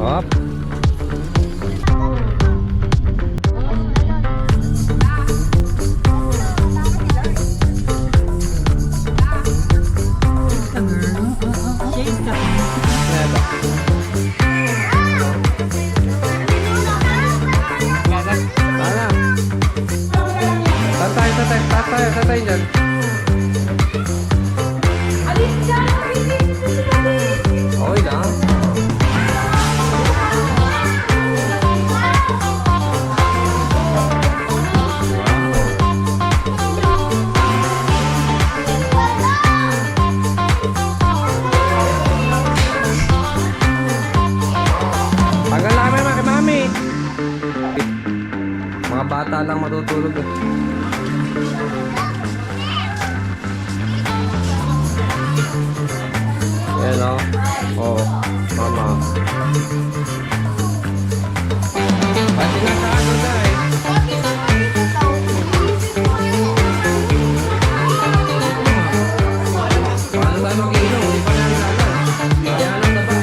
Hop. Tatay dyan. Okay lang. Tagal namin mga mami. Mga bata lang matutulog eh. Hello. Oh, mama. Pati na sa ano dahil. Paano tayo mag-inom? Hindi pa namin alam. Hindi alam na ba?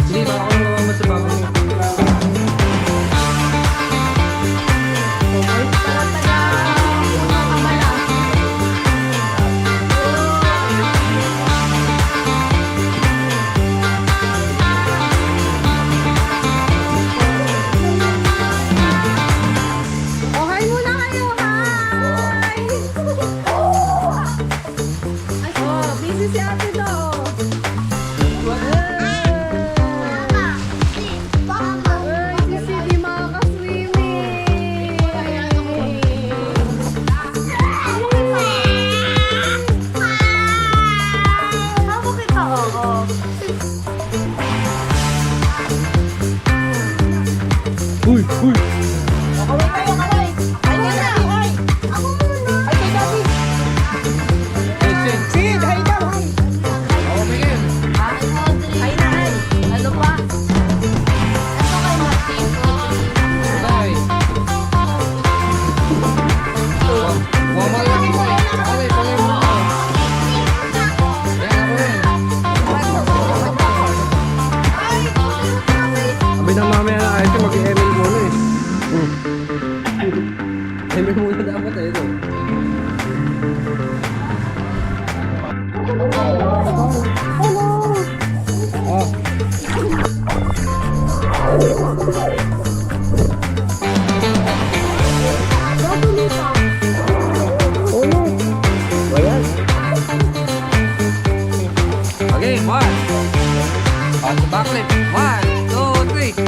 Hindi ba ako naman sa bako mo? Uy, uy. Kaway kayo, kaway. Ay, na. Ay. Ako muna. Ay, kay Gabi. Sid, hay daw, hay. Oo, Miguel. Ay na, ay. Ano pa? Ito kay Martin. Bye. Mama lang mo eh. Alay, pagay mo ako. Yan ako rin. Sabi ng mamaya na ayos yung mag-i-email muna eh. Email muna dapat eh ito. Oh. Okay, one. On the backflip. 1, 2, 3.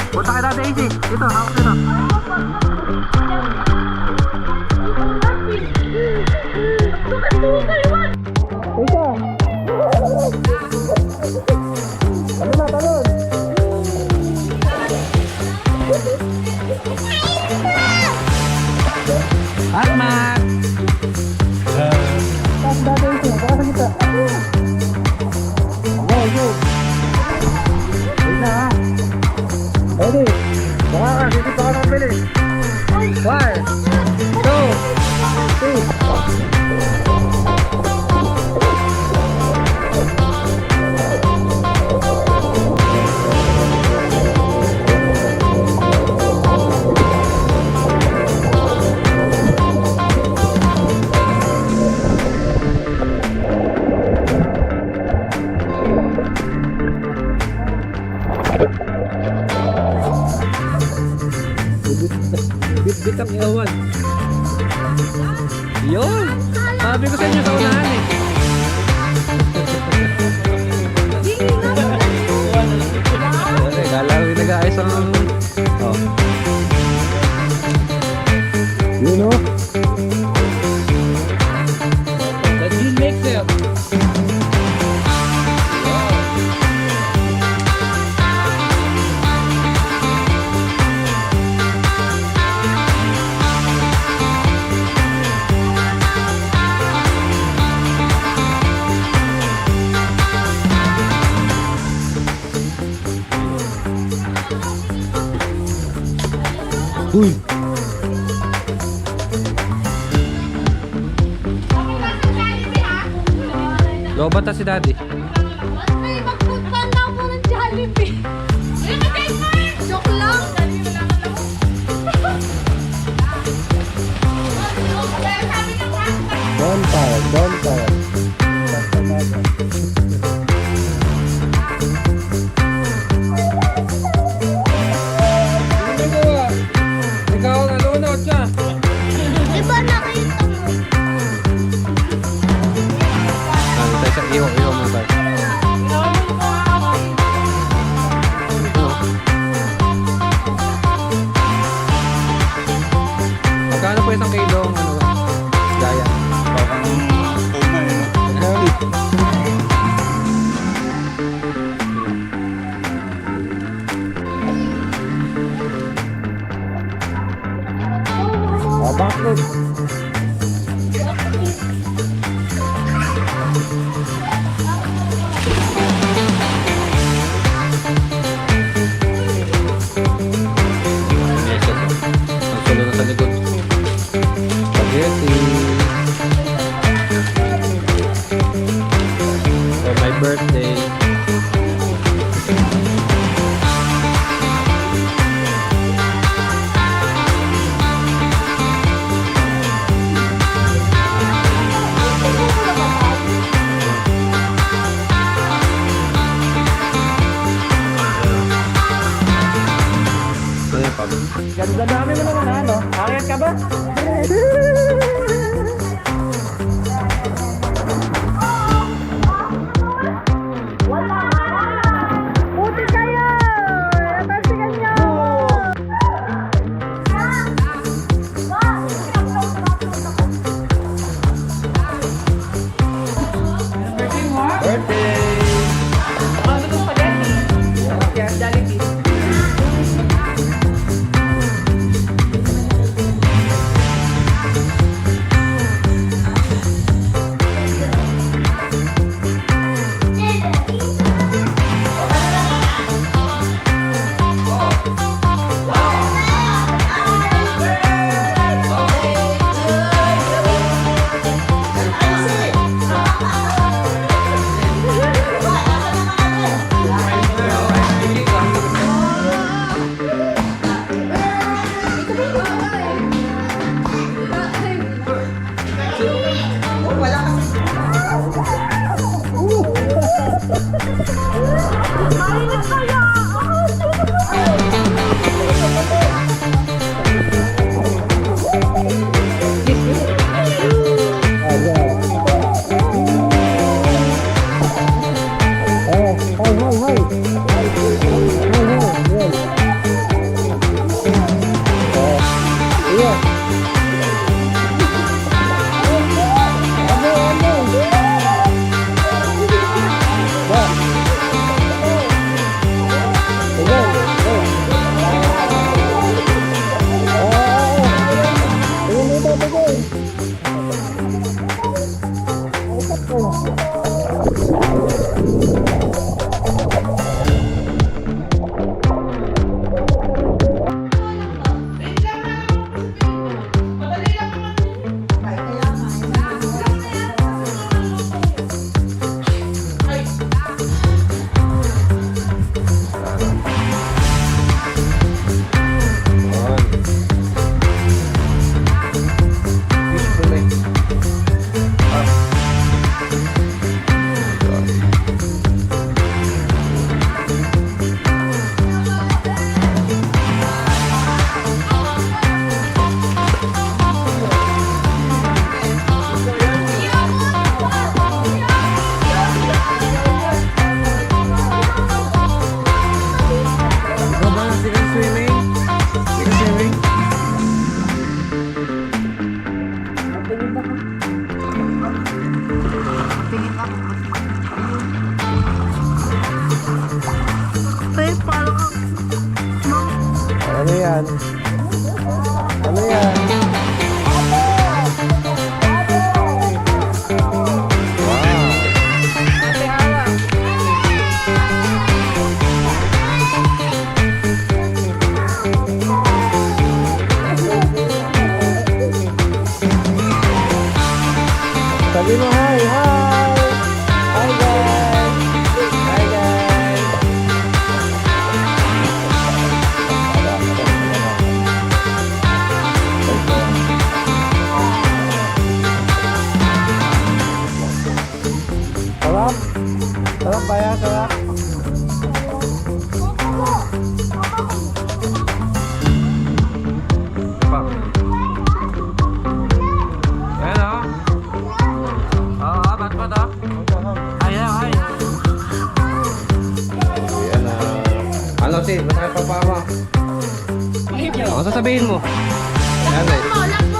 Punta ka dati, AJ. Dito, hawak dito. Ano na, talon? Hatmat! Tas dati, AJ. Baka sa kita. Go, go. Wait na, ha? Ready? Baka ka, dito pa ka ng bilis. 1, 2, 3. Bit-bit ang ewan. Yun! Sabi ko sa inyo sa unahan eh. Kala ko nag-aayos ang... Oh. You know? That you make them. Uy! Lobat na si daddy. Ay, magpunta na ako ng Jollibee. Joke lang. Don't tire. Basta na yan. Ikaw ang nanonood ka. Iba nakita mo. Tayo sa iyo mo tayo. Magkano po isang kilong gaya? Bakit? Ang solo na sa likod. Spaghetti. For my birthday. Ganda dami mo naman ano? Akit ka ba? Buti kayo! Napansikan niyo! Birthday! Ano itong spaghetti? Yeah, Jollibee. Mainit kaya! Ano yan? Ano yan? Wow! Ano si, masakit pa pa mo. Ano sasabihin mo? Ano eh? Last mo, last mo.